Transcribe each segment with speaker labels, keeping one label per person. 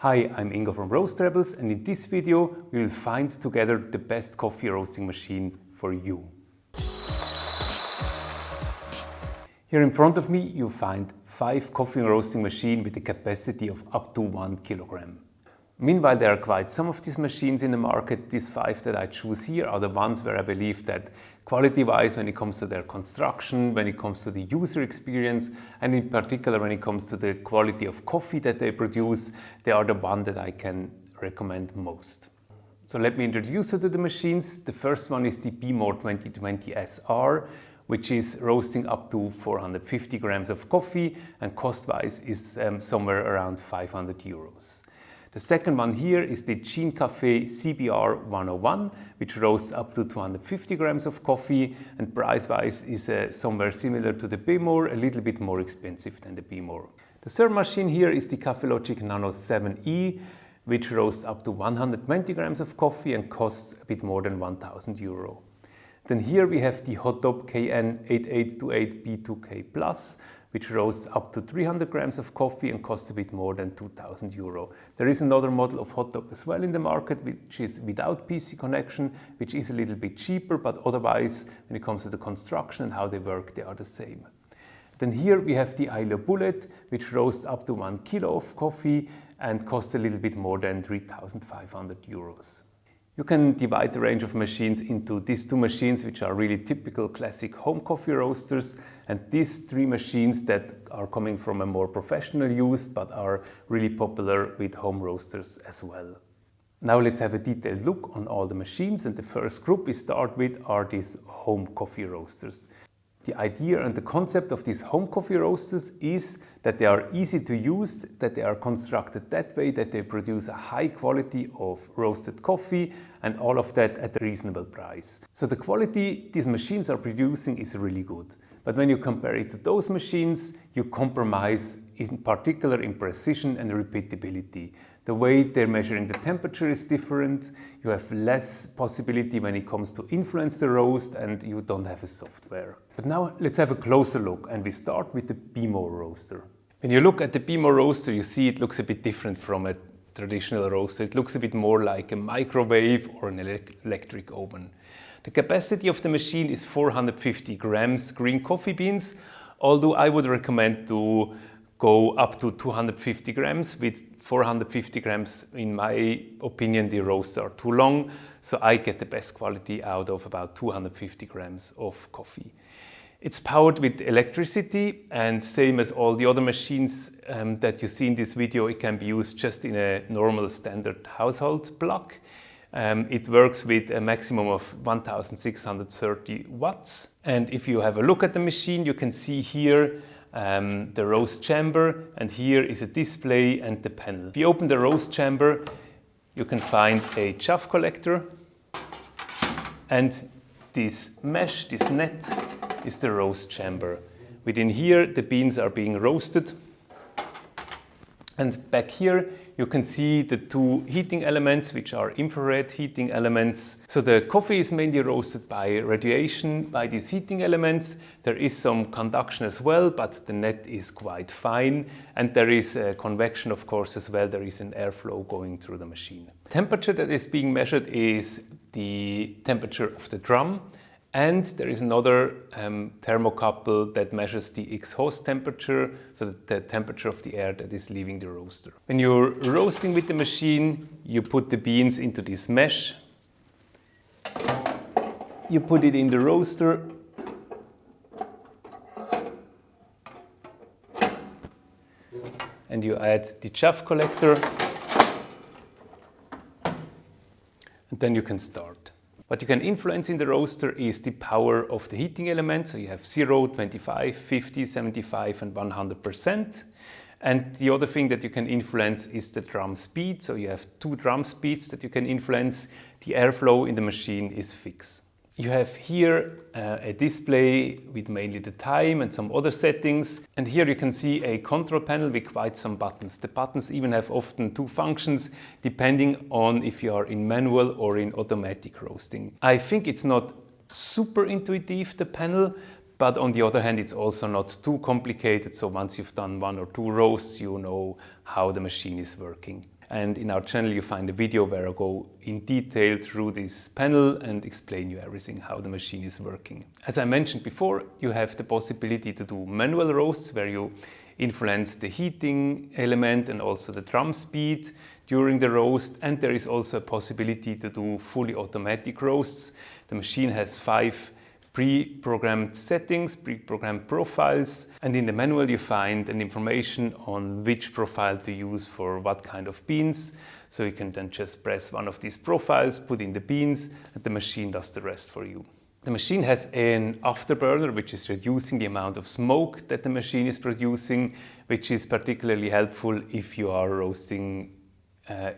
Speaker 1: Hi, I'm Ingo from Roast Rebels, and in this video we will find together the best coffee roasting machine for you. Here in front of me you find 5 coffee roasting machines with a capacity of up to 1 kilogram. Meanwhile, there are quite some of these machines in the market. These 5 that I choose here are the ones where I believe that quality-wise, when it comes to their construction, when it comes to the user experience, and in particular when it comes to the quality of coffee that they produce, they are the one that I can recommend most. So let me introduce you to the machines. The first one is the BEHMOR 2020 SR, which is roasting up to 450 grams of coffee, and cost-wise is somewhere around 500 euros. The second one here is the Gene Café CBR-101, which roasts up to 250 grams of coffee, and price-wise is somewhere similar to the BEHMOR, a little bit more expensive than the BEHMOR. The third machine here is the Kaffelogic Nano 7E, which roasts up to 120 grams of coffee and costs a bit more than 1,000 euro. Then here we have the Hottop KN-8828B-2K+, which roasts up to 300 grams of coffee and costs a bit more than 2,000 euro. There is another model of Hottop as well in the market, which is without PC connection, which is a little bit cheaper, but otherwise, when it comes to the construction and how they work, they are the same. Then here we have the Aillio Bullet, which roasts up to 1 kilo of coffee and costs a little bit more than 3,500 euros. You can divide the range of machines into these 2 machines, which are really typical classic home coffee roasters, and these 3 machines that are coming from a more professional use but are really popular with home roasters as well. Now let's have a detailed look on all the machines, and the first group we start with are these home coffee roasters. The idea and the concept of these home coffee roasters is that they are easy to use, that they are constructed that way that they produce a high quality of roasted coffee, and all of that at a reasonable price. So the quality these machines are producing is really good. But when you compare it to those machines, you compromise in particular in precision and repeatability. The way they're measuring the temperature is different, you have less possibility when it comes to influence the roast, and you don't have a software. But now let's have a closer look, and we start with the BEHMOR roaster. When you look at the BEHMOR roaster, you see it looks a bit different from a traditional roaster. It looks a bit more like a microwave or an electric oven. The capacity of the machine is 450 grams green coffee beans, although I would recommend to go up to 250 grams. With 450 grams, in my opinion, the roasts are too long, so I get the best quality out of about 250 grams of coffee. It's powered with electricity, and same as all the other machines that you see in this video, it can be used just in a normal standard household plug. It works with a maximum of 1630 watts. And if you have a look at the machine, you can see here the roast chamber, and here is a display and the panel. If you open the roast chamber, you can find a chaff collector, and this mesh, this net, is the roast chamber. Within here the beans are being roasted, and back here you can see the 2 heating elements, which are infrared heating elements. So the coffee is mainly roasted by radiation by these heating elements. There is some conduction as well, but the net is quite fine, and there is a convection, of course, as well. There is an airflow going through the machine. Temperature that is being measured is the temperature of the drum, and there is another thermocouple that measures the exhaust temperature, so the temperature of the air that is leaving the roaster. When you're roasting with the machine, you put the beans into this mesh, you put it in the roaster, and you add the chaff collector, and then you can start. What you can influence in the roaster is the power of the heating element. So you have 0, 25, 50, 75 and 100%. And the other thing that you can influence is the drum speed. So you have 2 drum speeds that you can influence. The airflow in the machine is fixed. You have here a display with mainly the time and some other settings. And here you can see a control panel with quite some buttons. The buttons even have often 2 functions, depending on if you are in manual or in automatic roasting. I think it's not super intuitive, the panel, but on the other hand, it's also not too complicated. So once you've done 1 or 2 roasts, you know how the machine is working. And in our channel you find a video where I go in detail through this panel and explain you everything, how the machine is working. As I mentioned before, you have the possibility to do manual roasts where you influence the heating element and also the drum speed during the roast, and there is also a possibility to do fully automatic roasts. The machine has 5 pre-programmed settings, pre-programmed profiles, and in the manual you find an information on which profile to use for what kind of beans. So you can then just press one of these profiles, put in the beans, and the machine does the rest for you. The machine has an afterburner which is reducing the amount of smoke that the machine is producing, which is particularly helpful if you are roasting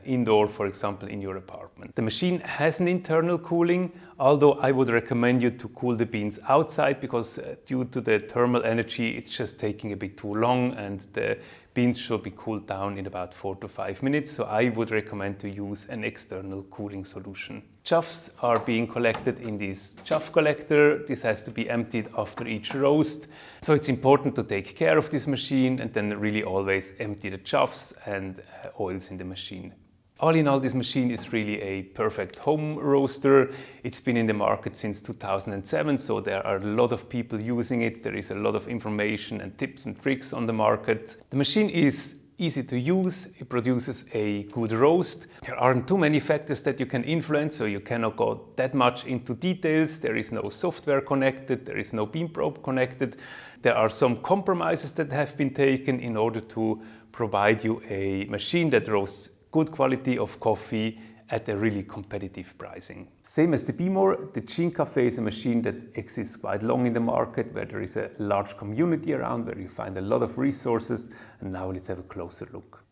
Speaker 1: indoor, for example, in your apartment. The machine has an internal cooling, although I would recommend you to cool the beans outside because due to the thermal energy it's just taking a bit too long and the beans should be cooled down in about 4 to 5 minutes, so I would recommend to use an external cooling solution. Chuffs are being collected in this chuff collector. This has to be emptied after each roast, so it's important to take care of this machine and then really always empty the chuffs and oils in the machine. All in all, this machine is really a perfect home roaster. It's been in the market since 2007, so there are a lot of people using it. There is a lot of information and tips and tricks on the market. The machine is easy to use. It produces a good roast. There aren't too many factors that you can influence, so you cannot go that much into details. There is no software connected. There is no bean probe connected. There are some compromises that have been taken in order to provide you a machine that roasts good quality of coffee at a really competitive pricing. Same as the BEHMOR, the Gene Café is a machine that exists quite long in the market, where there is a large community around, where you find a lot of resources, and now let's have a closer look.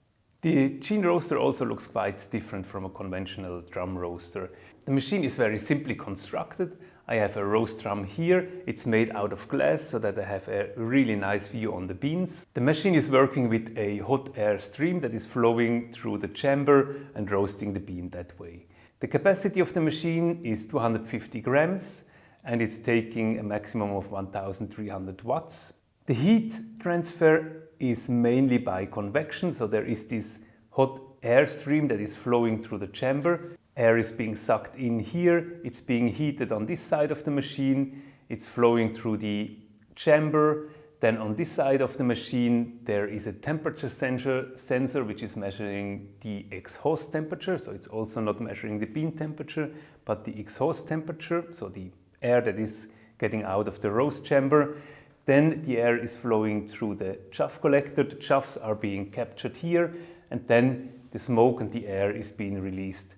Speaker 1: The Gene roaster also looks quite different from a conventional drum roaster. The machine is very simply constructed. I have a roast drum here. It's made out of glass so that I have a really nice view on the beans. The machine is working with a hot air stream that is flowing through the chamber and roasting the bean that way. The capacity of the machine is 250 grams and it's taking a maximum of 1300 watts. The heat transfer is mainly by convection, so there is this hot air stream that is flowing through the chamber. Air is being sucked in here, it's being heated on this side of the machine, it's flowing through the chamber. Then on this side of the machine there is a temperature sensor which is measuring the exhaust temperature, so it's also not measuring the bean temperature but the exhaust temperature, so the air that is getting out of the roast chamber. Then the air is flowing through the chuff collector, the chuffs are being captured here, and then the smoke and the air is being released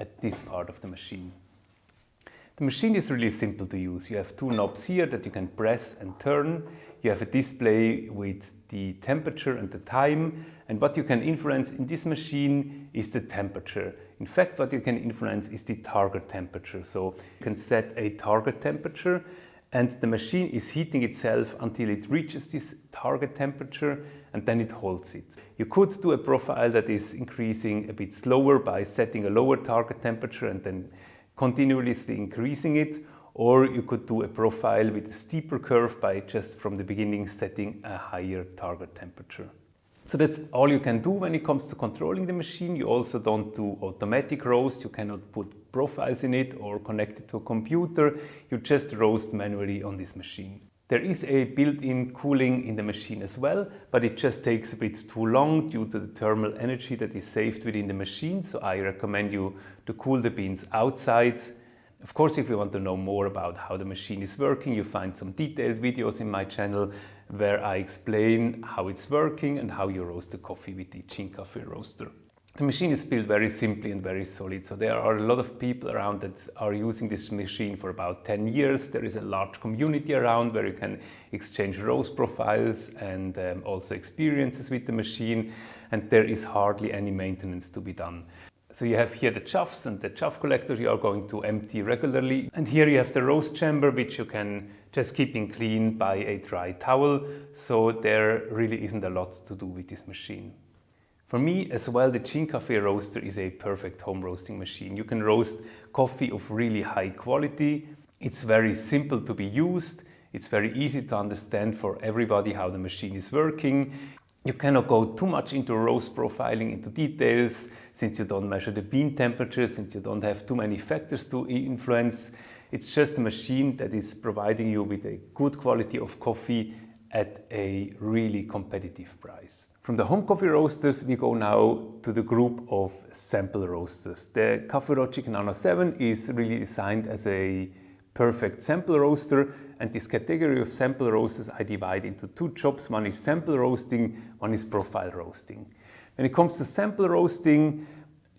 Speaker 1: at this part of the machine. The machine is really simple to use. You have 2 knobs here that you can press and turn. You have a display with the temperature and the time, and what you can influence in this machine is the temperature. In fact, what you can influence is the target temperature. So you can set a target temperature and the machine is heating itself until it reaches this target temperature and then it holds it. You could do a profile that is increasing a bit slower by setting a lower target temperature and then continuously increasing it, or you could do a profile with a steeper curve by just from the beginning setting a higher target temperature. So that's all you can do when it comes to controlling the machine. You also don't do automatic roast. You cannot put profiles in it or connect it to a computer. You just roast manually on this machine. There is a built-in cooling in the machine as well, but it just takes a bit too long due to the thermal energy that is saved within the machine. So I recommend you to cool the beans outside. Of course, if you want to know more about how the machine is working, you find some detailed videos in my channel where I explain how it's working and how you roast the coffee with the Gene Café roaster. The machine is built very simply and very solid, so there are a lot of people around that are using this machine for about 10 years. There is a large community around where you can exchange roast profiles and also experiences with the machine, and there is hardly any maintenance to be done. So you have here the chuffs and the chuff collector you are going to empty regularly, and here you have the roast chamber which you can just keeping clean by a dry towel, so there really isn't a lot to do with this machine. For me as well, the Gene Café roaster is a perfect home roasting machine. You can roast coffee of really high quality. It's very simple to be used. It's very easy to understand for everybody how the machine is working. You cannot go too much into roast profiling, into details, since you don't measure the bean temperature, since you don't have too many factors to influence. It's just a machine that is providing you with a good quality of coffee at a really competitive price. From the home coffee roasters, we go now to the group of sample roasters. The Kaffelogic Nano 7 is really designed as a perfect sample roaster, and this category of sample roasters I divide into two jobs. One is sample roasting, one is profile roasting. When it comes to sample roasting,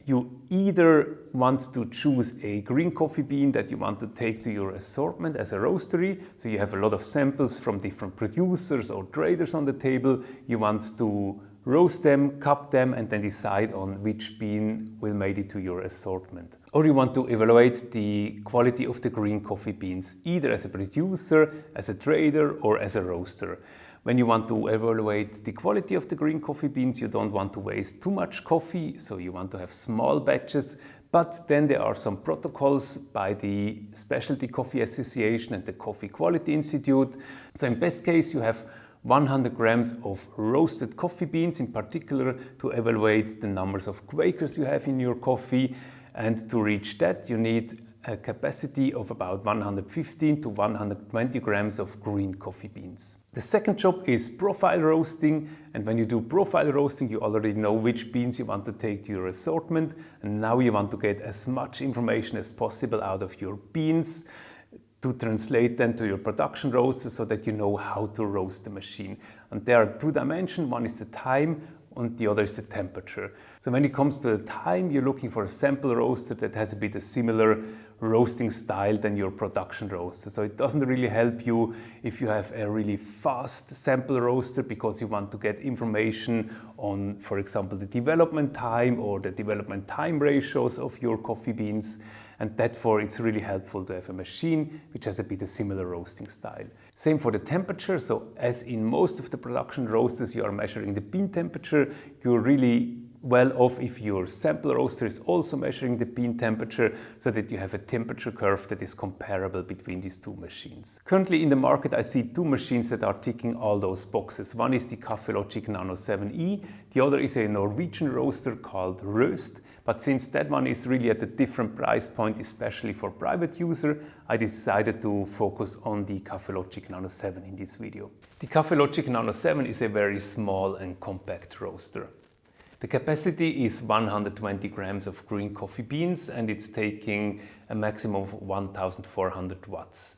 Speaker 1: you either want to choose a green coffee bean that you want to take to your assortment as a roastery, so you have a lot of samples from different producers or traders on the table. You want to roast them, cup them, and then decide on which bean will make it to your assortment. Or you want to evaluate the quality of the green coffee beans, either as a producer, as a trader, or as a roaster. When you want to evaluate the quality of the green coffee beans, you don't want to waste too much coffee, so you want to have small batches. But then there are some protocols by the Specialty Coffee Association and the Coffee Quality Institute. So in best case, you have 100 grams of roasted coffee beans, in particular to evaluate the numbers of Quakers you have in your coffee. And to reach that, you need a capacity of about 115 to 120 grams of green coffee beans. The second job is profile roasting, and when you do profile roasting, you already know which beans you want to take to your assortment, and now you want to get as much information as possible out of your beans to translate them to your production roaster so that you know how to roast the machine. And there are two dimensions. One is the time and the other is the temperature. So when it comes to the time, you're looking for a sample roaster that has a bit of similar roasting style than your production roaster. So it doesn't really help you if you have a really fast sample roaster because you want to get information on, for example, the development time or the development time ratios of your coffee beans. And therefore it's really helpful to have a machine which has a bit of similar roasting style. Same for the temperature. So as in most of the production roasters, you are measuring the bean temperature. You're really well off if your sample roaster is also measuring the bean temperature so that you have a temperature curve that is comparable between these two machines. Currently in the market I see two machines that are ticking all those boxes. One is the Kaffelogic Nano 7E, the other is a Norwegian roaster called Røst. But since that one is really at a different price point, especially for private user, I decided to focus on the Kaffelogic Nano 7 in this video. The Kaffelogic Nano 7 is a very small and compact roaster. The capacity is 120 grams of green coffee beans and it's taking a maximum of 1400 watts.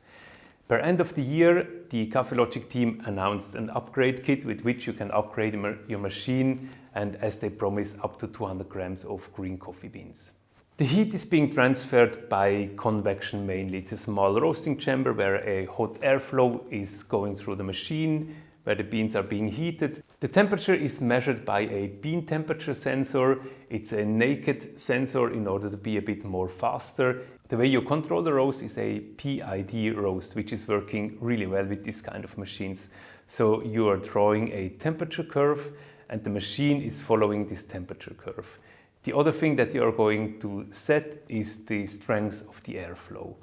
Speaker 1: Per end of the year, the Kaffelogic team announced an upgrade kit with which you can upgrade your machine and, as they promised, up to 200 grams of green coffee beans. The heat is being transferred by convection mainly. It's a small roasting chamber where a hot airflow is going through the machine, where the beans are being heated. The temperature is measured by a bean temperature sensor. It's a naked sensor in order to be a bit more faster. The way you control the roast is a PID roast, which is working really well with this kind of machines. So you are drawing a temperature curve and the machine is following this temperature curve. The other thing that you are going to set is the strength of the airflow.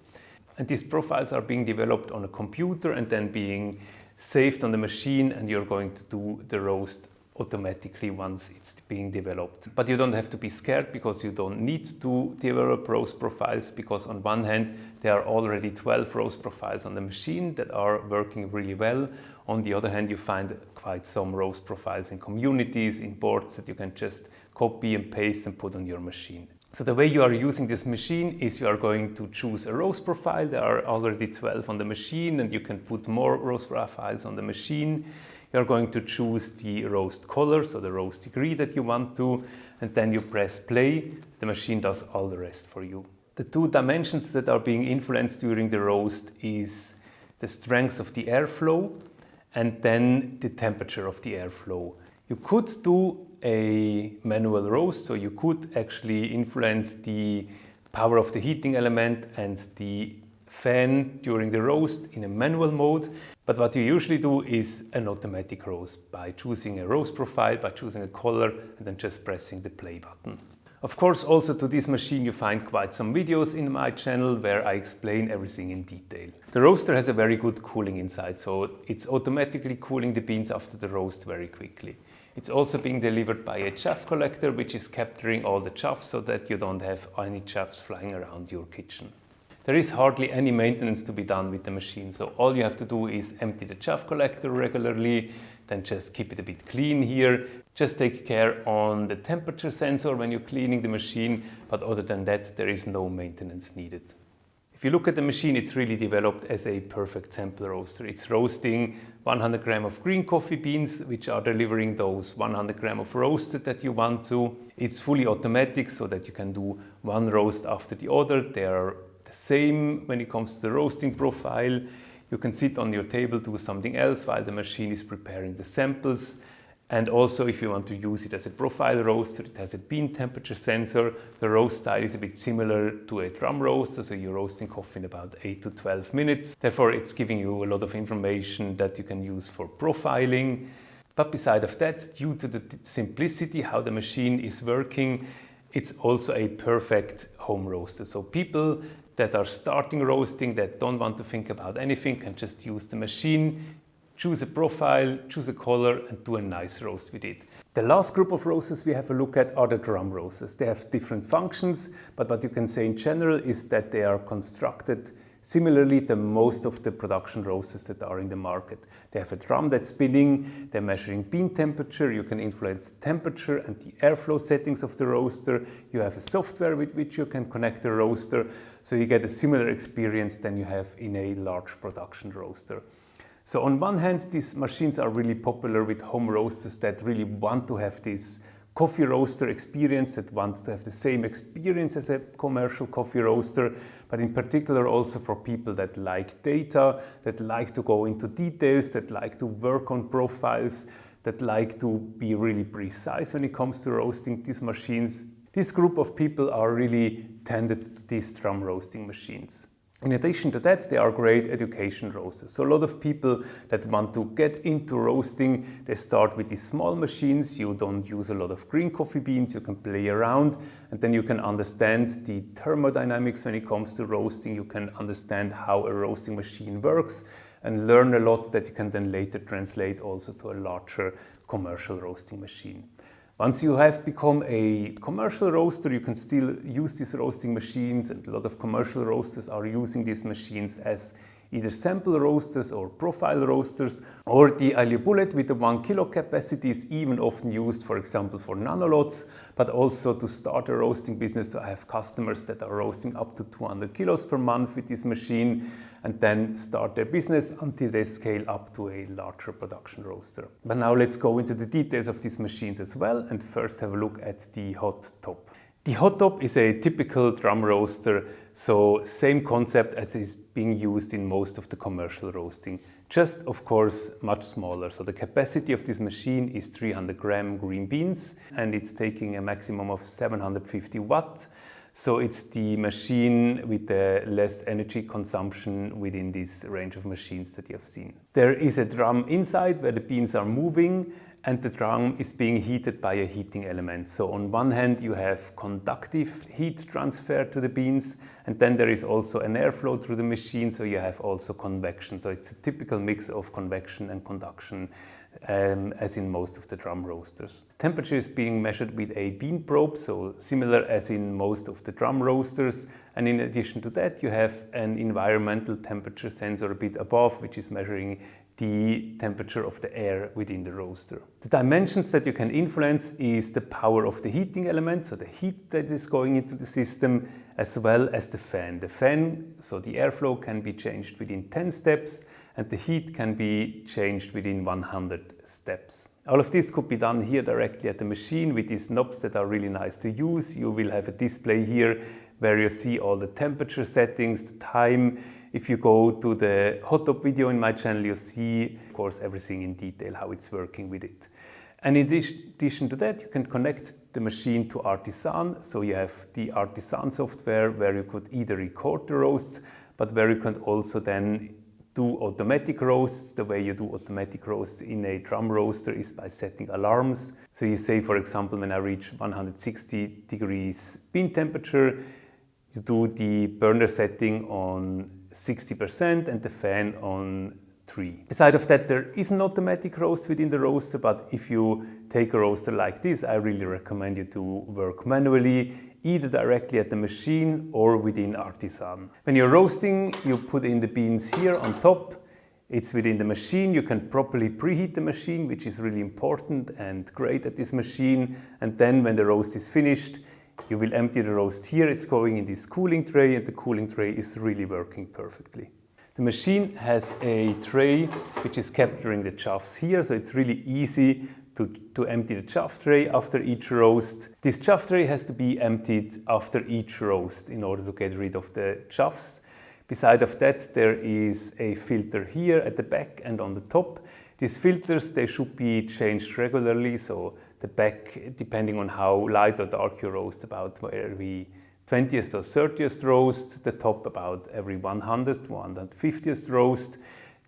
Speaker 1: And these profiles are being developed on a computer and then being saved on the machine, and you're going to do the roast automatically once it's being developed. But you don't have to be scared because you don't need to develop roast profiles, because on one hand there are already 12 roast profiles on the machine that are working really well. On the other hand, you find quite some roast profiles in communities, in boards that you can just copy and paste and put on your machine. So the way you are using this machine is you are going to choose a roast profile. There are already 12 on the machine and you can put more roast profiles on the machine. You are going to choose the roast color, so the roast degree that you want to, and then you press play. The machine does all the rest for you. The two dimensions that are being influenced during the roast is the strength of the airflow and then the temperature of the airflow. You could do a manual roast, so you could actually influence the power of the heating element and the fan during the roast in a manual mode. But what you usually do is an automatic roast by choosing a roast profile, by choosing a color, and then just pressing the play button. Of course, also to this machine you find quite some videos in my channel where I explain everything in detail. The roaster has a very good cooling inside, so it's automatically cooling the beans after the roast very quickly. It's also being delivered by a chaff collector, which is capturing all the chaff so that you don't have any chaffs flying around your kitchen. There is hardly any maintenance to be done with the machine, so all you have to do is empty the chaff collector regularly, then just keep it a bit clean here. Just take care on the temperature sensor when you're cleaning the machine, but other than that, there is no maintenance needed. If you look at the machine, it's really developed as a perfect sample roaster. It's roasting 100 grams of green coffee beans, which are delivering those 100 grams of roasted that you want to. It's fully automatic so that you can do one roast after the other. They are the same when it comes to the roasting profile. You can sit on your table, do something else while the machine is preparing the samples. And also, if you want to use it as a profile roaster, it has a bean temperature sensor. The roast style is a bit similar to a drum roaster, so you're roasting coffee in about 8 to 12 minutes. Therefore, it's giving you a lot of information that you can use for profiling. But beside of that, due to the simplicity how the machine is working, it's also a perfect home roaster. So people that are starting roasting, that don't want to think about anything, can just use the machine, choose a profile, choose a color, and do a nice roast with it. The last group of roasters we have a look at are the drum roasters. They have different functions, but what you can say in general is that they are constructed similarly to most of the production roasters that are in the market. They have a drum that's spinning, they're measuring bean temperature, you can influence the temperature and the airflow settings of the roaster. You have a software with which you can connect the roaster, so you get a similar experience than you have in a large production roaster. So on one hand, these machines are really popular with home roasters that really want to have this coffee roaster experience, that wants to have the same experience as a commercial coffee roaster, but in particular also for people that like data, that like to go into details, that like to work on profiles, that like to be really precise when it comes to roasting these machines. This group of people are really tended to these drum roasting machines. In addition to that, they are great education roasters. So a lot of people that want to get into roasting, they start with these small machines. You don't use a lot of green coffee beans, you can play around, and then you can understand the thermodynamics when it comes to roasting. You can understand how a roasting machine works and learn a lot that you can then later translate also to a larger commercial roasting machine. Once you have become a commercial roaster, you can still use these roasting machines, and a lot of commercial roasters are using these machines as either sample roasters or profile roasters, or the Aillio Bullet with the 1 kilo capacity is even often used, for example, for nanolots, but also to start a roasting business. So I have customers that are roasting up to 200 kilos per month with this machine and then start their business until they scale up to a larger production roaster. But now let's go into the details of these machines as well, and first have a look at the Hottop. The Hottop is a typical drum roaster, so same concept as is being used in most of the commercial roasting, just of course much smaller. So the capacity of this machine is 300 gram green beans, and it's taking a maximum of 750 watt. So it's the machine with the less energy consumption within this range of machines that you have seen. There is a drum inside where the beans are moving, and the drum is being heated by a heating element. So on one hand you have conductive heat transfer to the beans, and then there is also an airflow through the machine, so you have also convection. So it's a typical mix of convection and conduction, as in most of the drum roasters. The temperature is being measured with a bean probe, so similar as in most of the drum roasters. And in addition to that, you have an environmental temperature sensor a bit above, which is measuring the temperature of the air within the roaster. The dimensions that you can influence is the power of the heating element, so the heat that is going into the system, as well as the fan. The fan, so the airflow, can be changed within 10 steps, and the heat can be changed within 100 steps. All of this could be done here directly at the machine with these knobs that are really nice to use. You will have a display here where you see all the temperature settings, the time. If you go to the Hottop video in my channel, you see, of course, everything in detail, how it's working with it. And in addition to that, you can connect the machine to Artisan. So you have the Artisan software where you could either record the roasts, but where you can also then do automatic roasts. The way you do automatic roasts in a drum roaster is by setting alarms. So you say, for example, when I reach 160 degrees bean temperature, you do the burner setting on 60% and the fan on 3. Beside of that, there is an automatic roast within the roaster, but if you take a roaster like this, I really recommend you to work manually, either directly at the machine or within Artisan. When you're roasting, you put in the beans here on top. It's within the machine. You can properly preheat the machine, which is really important and great at this machine. And then when the roast is finished, you will empty the roast here. It's going in this cooling tray, and the cooling tray is really working perfectly. The machine has a tray which is capturing the choughs here, so it's really easy to empty the chough tray after each roast. This chough tray has to be emptied after each roast in order to get rid of the choughs. Beside of that, there is a filter here at the back and on the top. These filters, they should be changed regularly, so the back, depending on how light or dark you roast, about every 20th or 30th roast, the top about every 100th, 150th roast.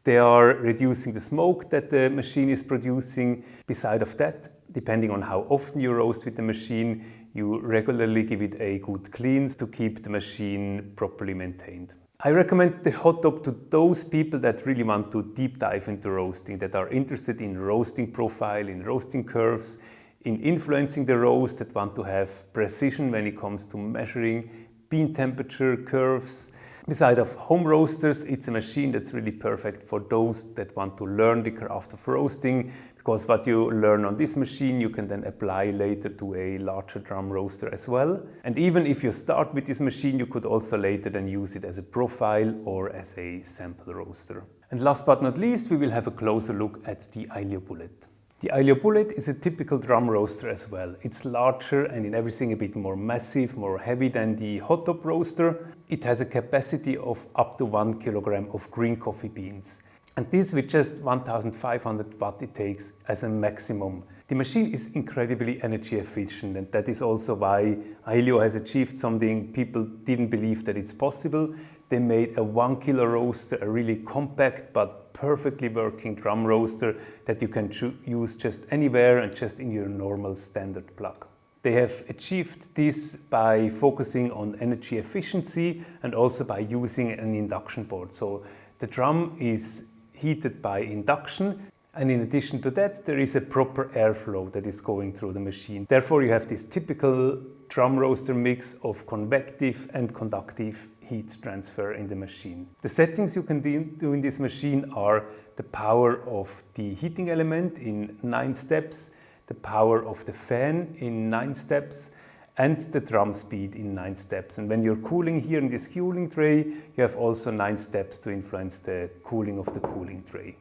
Speaker 1: They are reducing the smoke that the machine is producing. Beside of that, depending on how often you roast with the machine, you regularly give it a good clean to keep the machine properly maintained. I recommend the Hottop to those people that really want to deep dive into roasting, that are interested in roasting profile, in roasting curves, in influencing the roast, that want to have precision when it comes to measuring bean temperature curves. Beside of home roasters, it's a machine that's really perfect for those that want to learn the craft of roasting, because what you learn on this machine you can then apply later to a larger drum roaster as well. And even if you start with this machine, you could also later then use it as a profile or as a sample roaster. And last but not least, we will have a closer look at the Aillio Bullet. The Aillio Bullet is a typical drum roaster as well. It's larger and in everything a bit more massive, more heavy than the Hottop roaster. It has a capacity of up to 1 kilogram of green coffee beans. And this with just 1500 watt it takes as a maximum. The machine is incredibly energy efficient, and that is also why Aillio has achieved something people didn't believe that it's possible. They made a 1 kilo roaster, a really compact but perfectly working drum roaster that you can use just anywhere and just in your normal standard plug. They have achieved this by focusing on energy efficiency and also by using an induction board. So the drum is heated by induction, and in addition to that there is a proper airflow that is going through the machine. Therefore you have this typical drum roaster mix of convective and conductive heat transfer in the machine. The settings you can do in this machine are the power of the heating element in 9 steps, the power of the fan in 9 steps, and the drum speed in 9 steps. And when you're cooling here in this cooling tray, you have also 9 steps to influence the cooling of the cooling tray.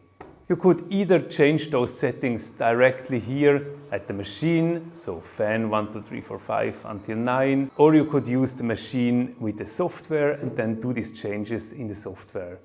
Speaker 1: You could either change those settings directly here at the machine, so fan 1, 2, 3, 4, 5 until 9, or you could use the machine with the software and then do these changes in the software.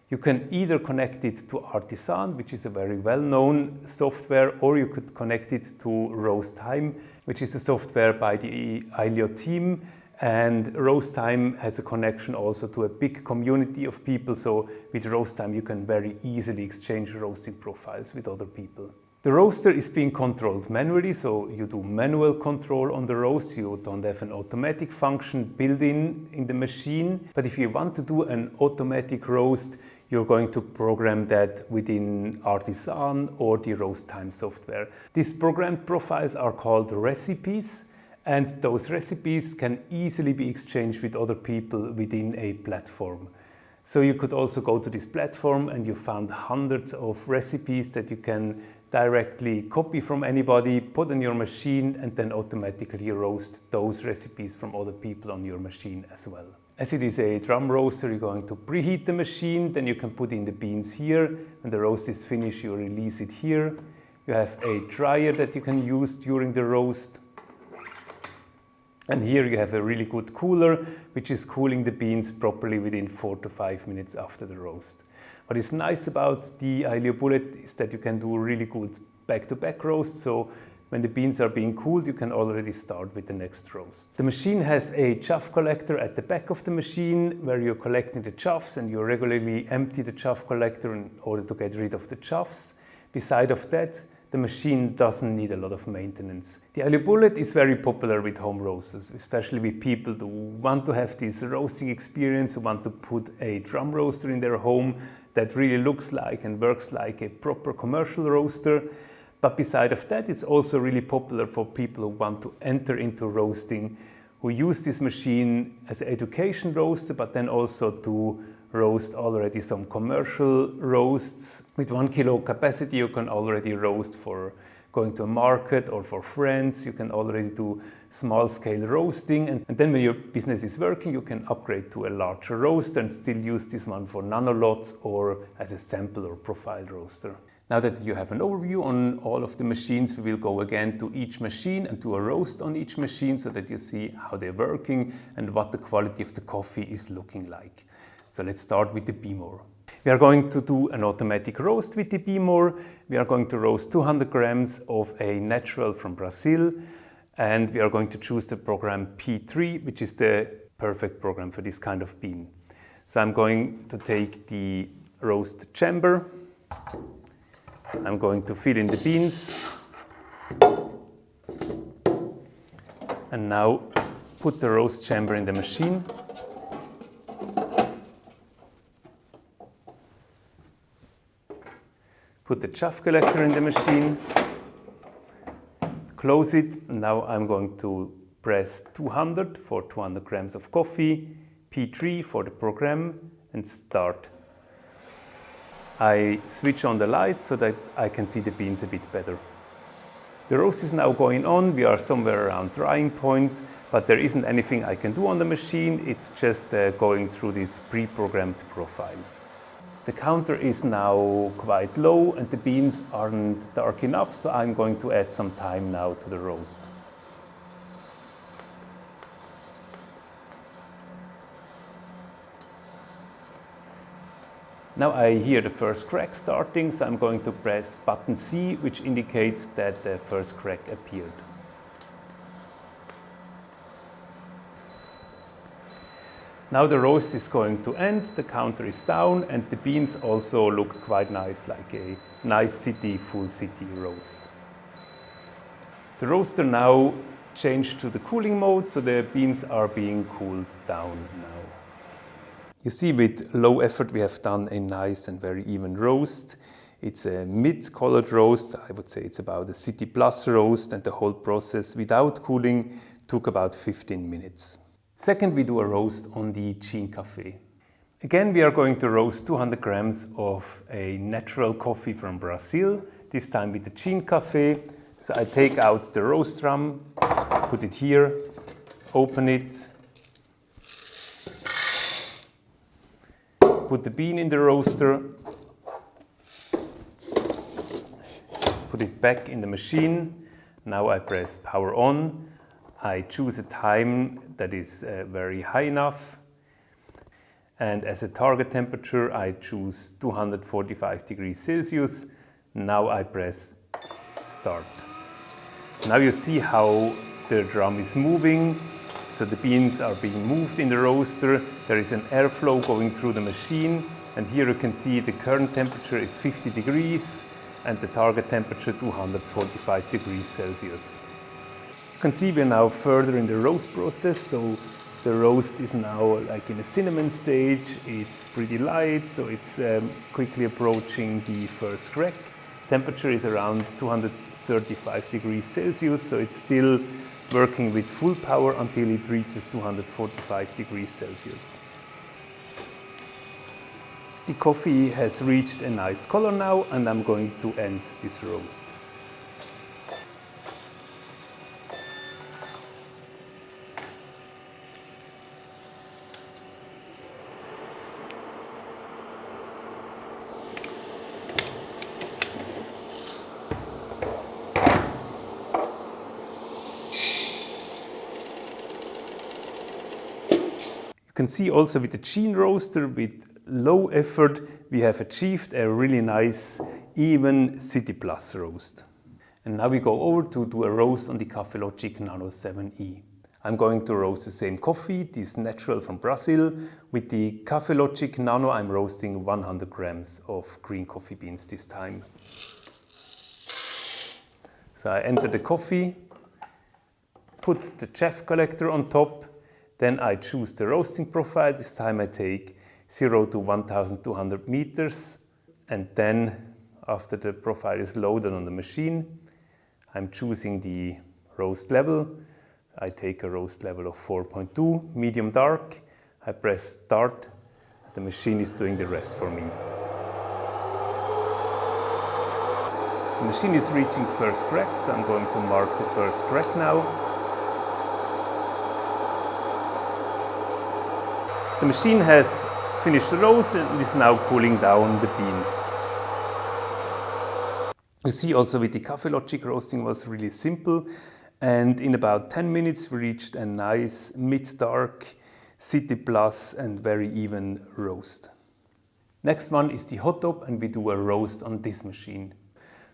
Speaker 1: You can either connect it to Artisan, which is a very well-known software, or you could connect it to Roast Time, which is a software by the Aillio team. And Roast Time has a connection also to a big community of people, so with Roast Time you can very easily exchange roasting profiles with other people. The roaster is being controlled manually, so you do manual control on the roast. You don't have an automatic function built in the machine. But if you want to do an automatic roast, you're going to program that within Artisan or the Roast Time software. These programmed profiles are called recipes, and those recipes can easily be exchanged with other people within a platform. So you could also go to this platform and you found hundreds of recipes that you can directly copy from anybody, put on your machine, and then automatically roast those recipes from other people on your machine as well. As it is a drum roaster, you're going to preheat the machine, then you can put in the beans here. When the roast is finished, you release it here. You have a dryer that you can use during the roast. And here you have a really good cooler, which is cooling the beans properly within 4 to 5 minutes after the roast. What is nice about the Aillio Bullet is that you can do really good back-to-back roasts. So when the beans are being cooled, you can already start with the next roast. The machine has a chaff collector at the back of the machine where you're collecting the chaffs, and you regularly empty the chaff collector in order to get rid of the chaffs. Beside of that, the machine doesn't need a lot of maintenance. The Aillio Bullet is very popular with home roasters, especially with people who want to have this roasting experience, who want to put a drum roaster in their home that really looks like and works like a proper commercial roaster. But beside of that, it's also really popular for people who want to enter into roasting, who use this machine as an education roaster, but then also to roast already some commercial roasts. With 1 kilo capacity, you can already roast for going to a market or for friends. You can already do small scale roasting. And then when your business is working, you can upgrade to a larger roaster and still use this one for nano lots or as a sample or profile roaster. Now that you have an overview on all of the machines, we will go again to each machine and do a roast on each machine so that you see how they're working and what the quality of the coffee is looking like. So let's start with the BEHMOR. We are going to do an automatic roast with the BEHMOR. We are going to roast 200 grams of a natural from Brazil, and we are going to choose the program P3, which is the perfect program for this kind of bean. So I'm going to take the roast chamber. I'm going to fill in the beans. And now put the roast chamber in the machine. Put the chaff collector in the machine. Close it. Now I'm going to press 200 for 200 grams of coffee, P3 for the program, and start. I switch on the light so that I can see the beans a bit better. The roast is now going on. We are somewhere around drying point, but there isn't anything I can do on the machine. It's just going through this pre-programmed profile. The counter is now quite low and the beans aren't dark enough, so I'm going to add some time now to the roast. Now I hear the first crack starting, so I'm going to press button C, which indicates that the first crack appeared. Now the roast is going to end, the counter is down, and the beans also look quite nice, like a nice city, full city roast. The roaster now changed to the cooling mode, so the beans are being cooled down now. You see, with low effort we have done a nice and very even roast. It's a mid-colored roast. I would say it's about a City Plus roast, and the whole process without cooling took about 15 minutes. Second, we do a roast on the Gene Café. Again, we are going to roast 200 grams of a natural coffee from Brazil, this time with the Gene Café. So I take out the roast drum, put it here, open it, put the bean in the roaster, put it back in the machine. Now I press power on. I choose a time that is very high enough. And as a target temperature, I choose 245 degrees Celsius. Now I press start. Now you see how the drum is moving. So the beans are being moved in the roaster. There is an airflow going through the machine. And here you can see the current temperature is 50 degrees and the target temperature 245 degrees Celsius. You can see we're now further in the roast process. So the roast is now like in a cinnamon stage. It's pretty light, so it's quickly approaching the first crack. Temperature is around 235 degrees Celsius, so it's still working with full power until it reaches 245 degrees Celsius. The coffee has reached a nice color now, and I'm going to end this roast. You can see also with the Gene roaster, with low effort, we have achieved a really nice, even City Plus roast. And now we go over to do a roast on the Kaffelogic Nano 7E. I'm going to roast the same coffee, this natural from Brazil. With the Kaffelogic Nano, I'm roasting 100 grams of green coffee beans this time. So I enter the coffee, put the chaff collector on top. Then I choose the roasting profile. This time I take 0 to 1200 meters. And then after the profile is loaded on the machine, I'm choosing the roast level. I take a roast level of 4.2, medium dark. I press start. The machine is doing the rest for me. The machine is reaching first crack, so I'm going to mark the first crack now. The machine has finished the roast and is now cooling down the beans. You see also with the Kaffelogic roasting was really simple, and in about 10 minutes we reached a nice mid-dark, City Plus and very even roast. Next one is the Hottop, and we do a roast on this machine.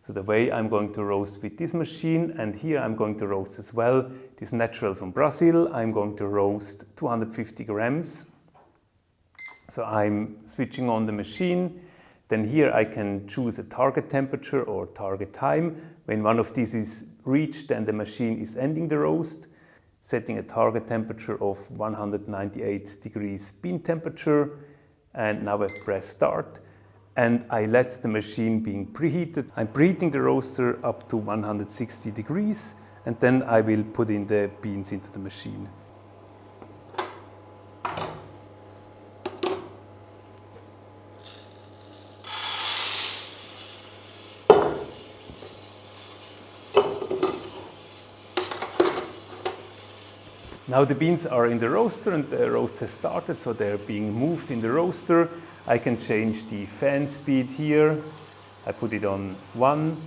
Speaker 1: So the way I'm going to roast with this machine, and here I'm going to roast as well, it is natural from Brazil. I'm going to roast 250 grams. So I'm switching on the machine. Then here I can choose a target temperature or target time. When one of these is reached, then the machine is ending the roast, setting a target temperature of 198 degrees bean temperature. And now I press start and I let the machine being preheated. I'm preheating the roaster up to 160 degrees and then I will put in the beans into the machine. Now the beans are in the roaster and the roast has started, so they're being moved in the roaster. I can change the fan speed here. I put it on 1.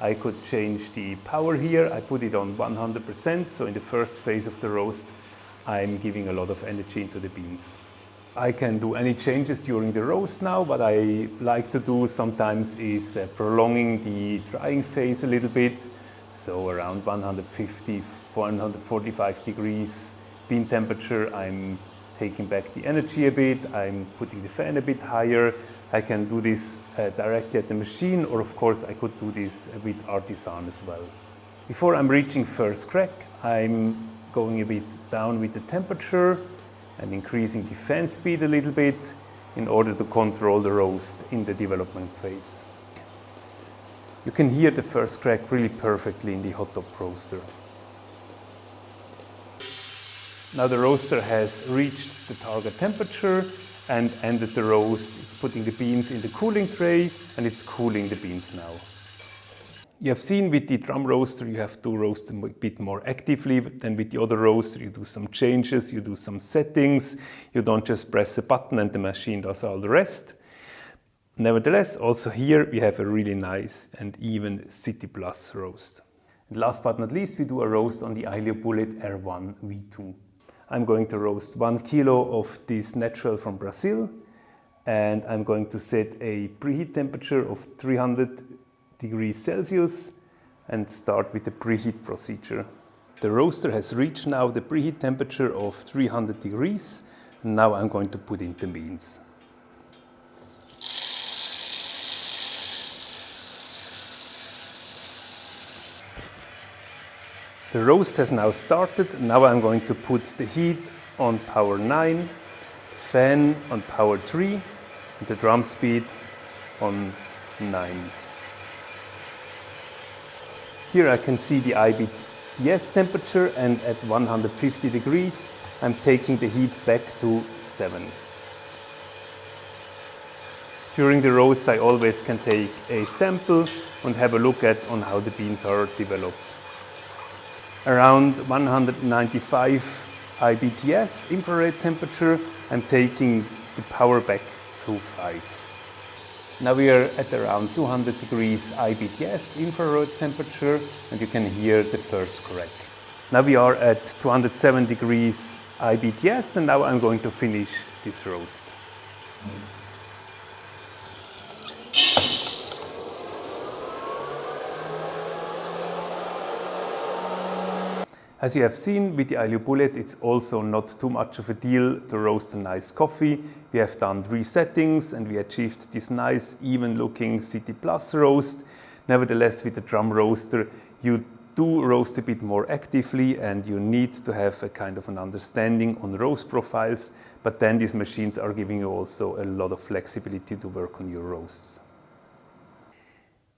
Speaker 1: I could change the power here. I put it on 100%, so in the first phase of the roast I'm giving a lot of energy into the beans. I can do any changes during the roast now. What I like to do sometimes is prolonging the drying phase a little bit, so around 150, 145 degrees bean temperature. I'm taking back the energy a bit, I'm putting the fan a bit higher. I can do this directly at the machine, or of course I could do this with artisan as well. Before I'm reaching first crack, I'm going a bit down with the temperature and increasing the fan speed a little bit in order to control the roast in the development phase. You can hear the first crack really perfectly in the Hottop roaster. Now the roaster has reached the target temperature and ended the roast. It's putting the beans in the cooling tray and it's cooling the beans now. You have seen with the drum roaster you have to roast them a bit more actively than with the other roaster. You do some changes, you do some settings. You don't just press a button and the machine does all the rest. Nevertheless, also here we have a really nice and even City Plus roast. And last but not least, we do a roast on the Aillio Bullet R1 V2. I'm going to roast 1 kilo of this natural from Brazil, and I'm going to set a preheat temperature of 300 degrees Celsius and start with the preheat procedure. The roaster has reached now the preheat temperature of 300 degrees, and now I'm going to put in the beans. The roast has now started. Now I'm going to put the heat on power 9, fan on power 3, and the drum speed on 9. Here I can see the IBTS temperature, and at 150 degrees I'm taking the heat back to 7. During the roast I always can take a sample and have a look at on how the beans are developed. Around 195 IBTS infrared temperature, I'm taking the power back to 5. Now we are at around 200 degrees IBTS infrared temperature and you can hear the first crack. Now we are at 207 degrees IBTS and now I'm going to finish this roast. As you have seen with the Aillio Bullet, it's also not too much of a deal to roast a nice coffee. We have done 3 settings and we achieved this nice even looking City Plus roast. Nevertheless, with the drum roaster you do roast a bit more actively and you need to have a kind of an understanding on roast profiles, but then these machines are giving you also a lot of flexibility to work on your roasts.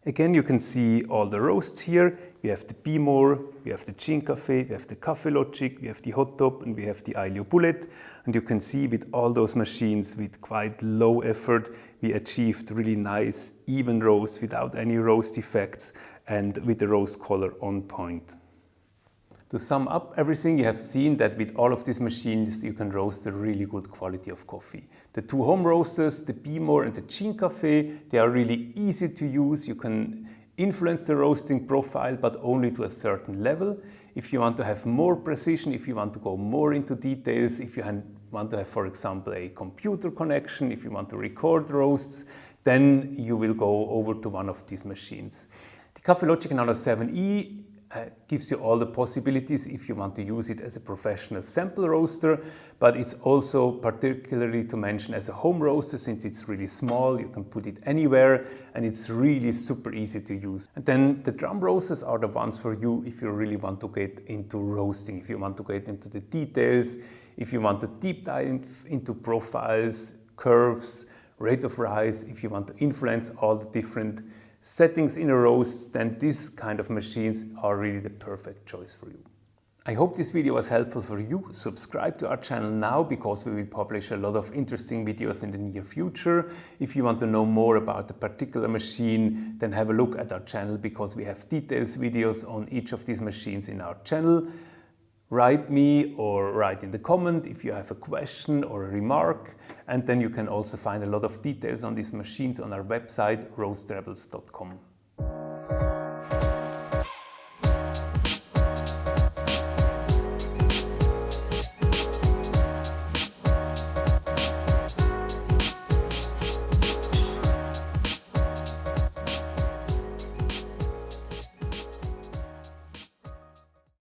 Speaker 1: Again, you can see all the roasts here. We have the BEHMOR, we have the Gene Café, we have the Kaffelogic, we have the Hottop, and we have the Aillio Bullet. And you can see with all those machines, with quite low effort, we achieved really nice, even roasts without any roast effects and with the roast color on point. To sum up everything, you have seen that with all of these machines you can roast a really good quality of coffee. The two home roasters, the BEHMOR and the Gene Café, they are really easy to use. You can influence the roasting profile, but only to a certain level. If you want to have more precision, if you want to go more into details, if you want to have, for example, a computer connection, if you want to record roasts, then you will go over to one of these machines. The Kaffelogic Nano 7E gives you all the possibilities if you want to use it as a professional sample roaster, but it's also particularly to mention as a home roaster since it's really small, you can put it anywhere and it's really super easy to use. And then the drum roasters are the ones for you if you really want to get into roasting, if you want to get into the details, if you want to deep dive into profiles, curves, rate of rise, if you want to influence all the different settings in a roast, then these kind of machines are really the perfect choice for you. I hope this video was helpful for you. Subscribe to our channel now because we will publish a lot of interesting videos in the near future. If you want to know more about a particular machine, then have a look at our channel because we have details videos on each of these machines in our channel. Write me or write in the comment if you have a question or a remark, and then you can also find a lot of details on these machines on our website roastrebels.com.